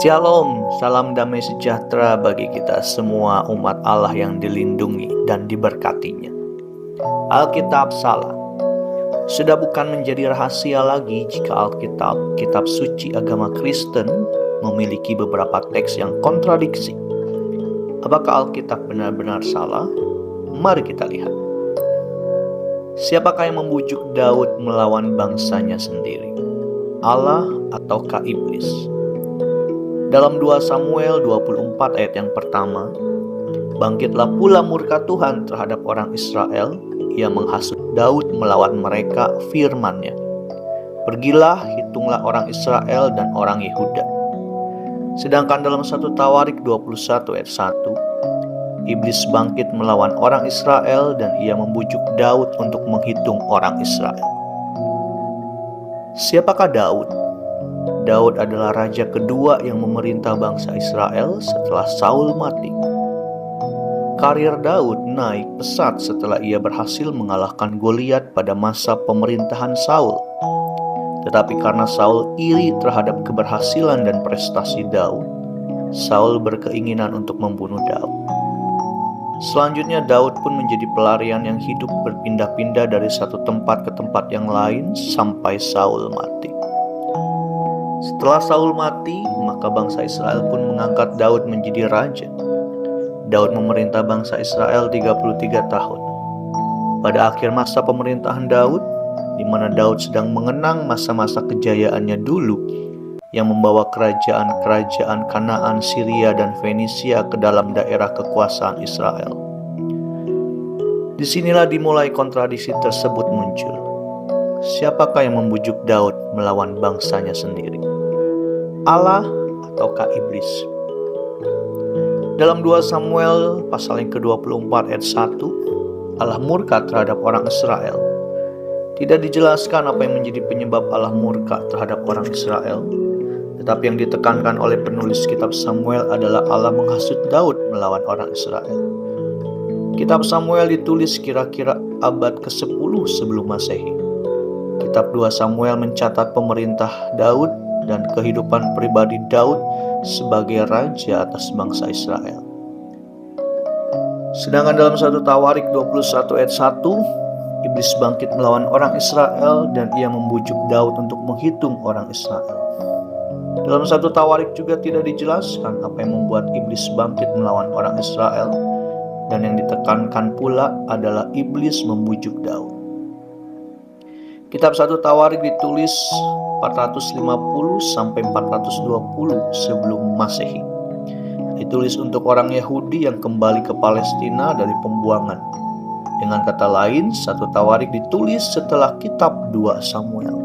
Shalom, salam damai sejahtera bagi kita semua umat Allah yang dilindungi dan diberkatinya. Alkitab salah. Sudah bukan menjadi rahasia lagi jika Alkitab, kitab suci agama Kristen, memiliki beberapa teks yang kontradiksi. Apakah Alkitab benar-benar salah? Mari kita lihat. Siapakah yang membujuk Daud melawan bangsanya sendiri? Allah ataukah iblis? Dalam 2 Samuel 24 ayat yang pertama, bangkitlah pula murka Tuhan terhadap orang Israel, ia menghasut Daud melawan mereka, firman-Nya, pergilah, hitunglah orang Israel dan orang Yehuda. Sedangkan dalam 1 Tawarik 21 ayat 1, iblis bangkit melawan orang Israel dan ia membujuk Daud untuk menghitung orang Israel. Siapakah Daud? Daud adalah raja kedua yang memerintah bangsa Israel setelah Saul mati. Karir Daud naik pesat setelah ia berhasil mengalahkan Goliat pada masa pemerintahan Saul. Tetapi karena Saul iri terhadap keberhasilan dan prestasi Daud, Saul berkeinginan untuk membunuh Daud. Selanjutnya Daud pun menjadi pelarian yang hidup berpindah-pindah dari satu tempat ke tempat yang lain sampai Saul mati. Setelah Saul mati, maka bangsa Israel pun mengangkat Daud menjadi raja. Daud memerintah bangsa Israel 33 tahun. Pada akhir masa pemerintahan Daud, di mana Daud sedang mengenang masa-masa kejayaannya dulu, yang membawa kerajaan-kerajaan Kanaan, Syria, dan Fenisia ke dalam daerah kekuasaan Israel. Disinilah dimulai kontradiksi tersebut muncul. Siapakah yang membujuk Daud melawan bangsanya sendiri? Allah ataukah iblis? Dalam 2 Samuel pasal yang ke-24 ayat 1, Allah murka terhadap orang Israel. Tidak dijelaskan apa yang menjadi penyebab Allah murka terhadap orang Israel, tetapi yang ditekankan oleh penulis kitab Samuel adalah Allah menghasut Daud melawan orang Israel. Kitab Samuel ditulis kira-kira abad ke-10 sebelum Masehi. Kitab 2 Samuel mencatat pemerintah Daud dan kehidupan pribadi Daud sebagai raja atas bangsa Israel. Sedangkan dalam 1 Tawarik 21 ayat 1, iblis bangkit melawan orang Israel dan ia membujuk Daud untuk menghitung orang Israel. Dalam 1 Tawarik juga tidak dijelaskan apa yang membuat iblis bangkit melawan orang Israel, dan yang ditekankan pula adalah iblis membujuk Daud. Kitab 1 Tawarik ditulis 450 sampai 420 sebelum Masehi. Ditulis untuk orang Yahudi yang kembali ke Palestina dari pembuangan. Dengan kata lain, 1 Tawarik ditulis setelah kitab 2 Samuel.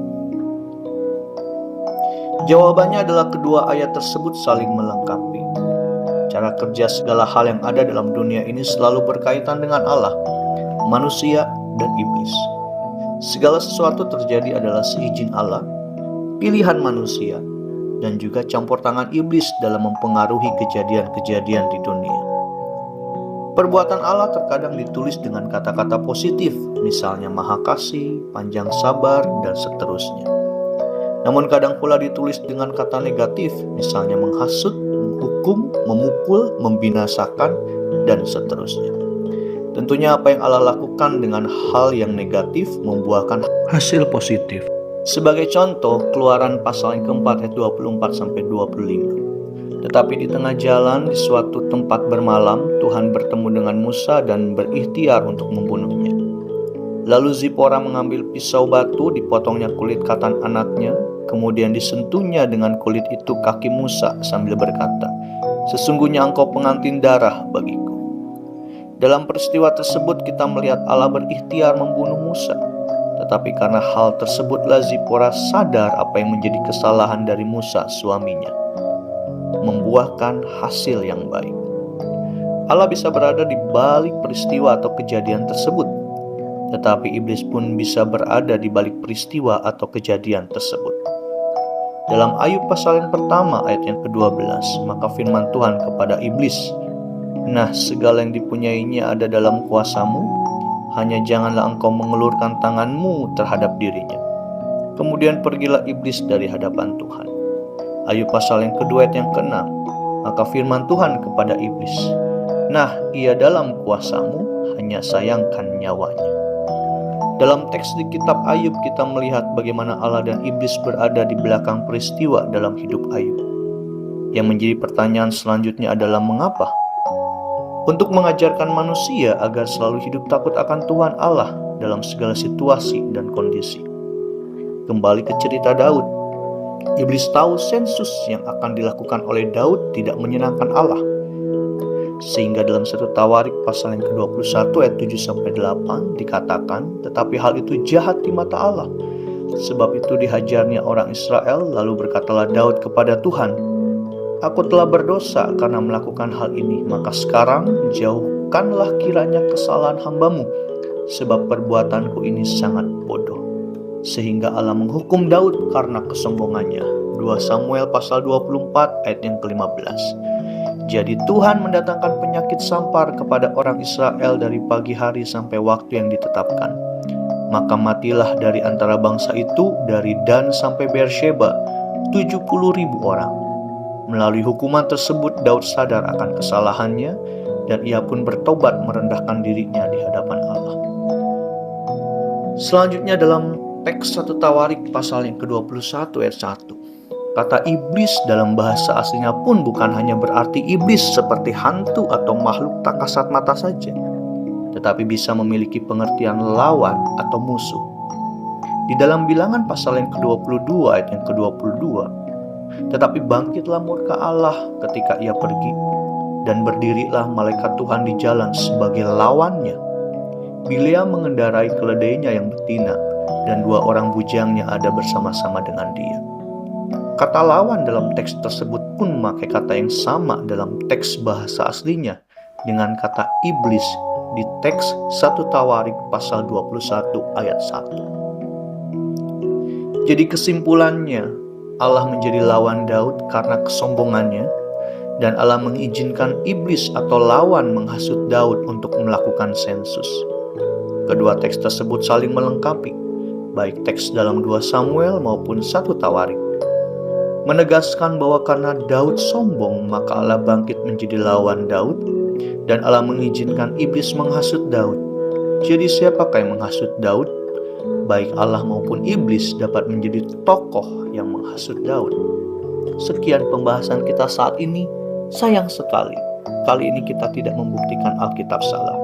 Jawabannya adalah kedua ayat tersebut saling melengkapi. Cara kerja segala hal yang ada dalam dunia ini selalu berkaitan dengan Allah, manusia, dan iblis. Segala sesuatu terjadi adalah seizin Allah, pilihan manusia, dan juga campur tangan iblis dalam mempengaruhi kejadian-kejadian di dunia. Perbuatan Allah terkadang ditulis dengan kata-kata positif, misalnya maha kasih, panjang sabar, dan seterusnya. Namun kadang pula ditulis dengan kata negatif, misalnya menghasut, menghukum, memukul, membinasakan, dan seterusnya. Tentunya apa yang Allah lakukan dengan hal yang negatif membuahkan hasil positif. Sebagai contoh, Keluaran pasal yang keempat ayat 24-25. Tetapi di tengah jalan di suatu tempat bermalam, Tuhan bertemu dengan Musa dan berikhtiar untuk membunuhnya. Lalu Zipora mengambil pisau batu, dipotongnya kulit katan anaknya, kemudian disentuhnya dengan kulit itu kaki Musa sambil berkata, "Sesungguhnya engkau pengantin darah bagiku." Dalam peristiwa tersebut kita melihat Allah berikhtiar membunuh Musa. Tetapi karena hal tersebutlah Zipora sadar apa yang menjadi kesalahan dari Musa suaminya, membuahkan hasil yang baik. Allah bisa berada di balik peristiwa atau kejadian tersebut, tetapi iblis pun bisa berada di balik peristiwa atau kejadian tersebut. Dalam Ayub pasal yang pertama ayat yang ke-12, maka firman Tuhan kepada iblis, "Nah, segala yang dipunyainya ada dalam kuasamu, hanya janganlah engkau mengelurkan tanganmu terhadap dirinya." Kemudian pergilah iblis dari hadapan Tuhan. Ayub pasal yang kedua ayat yang ke-6. Maka firman Tuhan kepada iblis, "Nah, ia dalam kuasamu, hanya sayangkan nyawanya." Dalam teks di kitab Ayub kita melihat bagaimana Allah dan iblis berada di belakang peristiwa dalam hidup Ayub. Yang menjadi pertanyaan selanjutnya adalah mengapa? Untuk mengajarkan manusia agar selalu hidup takut akan Tuhan Allah dalam segala situasi dan kondisi. Kembali ke cerita Daud. Iblis tahu sensus yang akan dilakukan oleh Daud tidak menyenangkan Allah. Sehingga dalam 1 Tawarik pasal yang ke-21 ayat 7-8 dikatakan, "Tetapi hal itu jahat di mata Allah. Sebab itu dihajarnya orang Israel, lalu berkatalah Daud kepada Tuhan, 'Aku telah berdosa karena melakukan hal ini, maka sekarang jauhkanlah kiranya kesalahan hamba-Mu, sebab perbuatanku ini sangat bodoh.' Sehingga Allah menghukum Daud karena kesombongannya." 2 Samuel pasal 24 ayat yang ke-15. Jadi Tuhan mendatangkan penyakit sampar kepada orang Israel dari pagi hari sampai waktu yang ditetapkan. Maka matilah dari antara bangsa itu, dari Dan sampai Beersheba, 70.000 orang. Melalui hukuman tersebut Daud sadar akan kesalahannya, dan ia pun bertobat merendahkan dirinya di hadapan Allah. Selanjutnya dalam teks 1 Tawarik pasal yang ke-21 ayat 1. Kata iblis dalam bahasa aslinya pun bukan hanya berarti iblis seperti hantu atau makhluk tak kasat mata saja, tetapi bisa memiliki pengertian lawan atau musuh. Di dalam Bilangan pasal yang ke-22 ayat yang ke-22, "Tetapi bangkitlah murka Allah ketika ia pergi, dan berdirilah malaikat Tuhan di jalan sebagai lawannya. Bileam mengendarai keledainya yang betina, dan 2 orang bujangnya ada bersama-sama dengan dia." Kata lawan dalam teks tersebut pun memakai kata yang sama dalam teks bahasa aslinya dengan kata iblis di teks 1 Tawarik pasal 21 ayat 1. Jadi kesimpulannya, Allah menjadi lawan Daud karena kesombongannya, dan Allah mengizinkan iblis atau lawan menghasut Daud untuk melakukan sensus. Kedua teks tersebut saling melengkapi, baik teks dalam 2 Samuel maupun 1 Tawarik. Menegaskan bahwa karena Daud sombong, maka Allah bangkit menjadi lawan Daud, dan Allah mengizinkan iblis menghasut Daud. Jadi siapakah yang menghasut Daud? Baik Allah maupun iblis dapat menjadi tokoh yang menghasut Daud. Sekian pembahasan kita saat ini. Sayang sekali, kali ini kita tidak membuktikan Alkitab salah.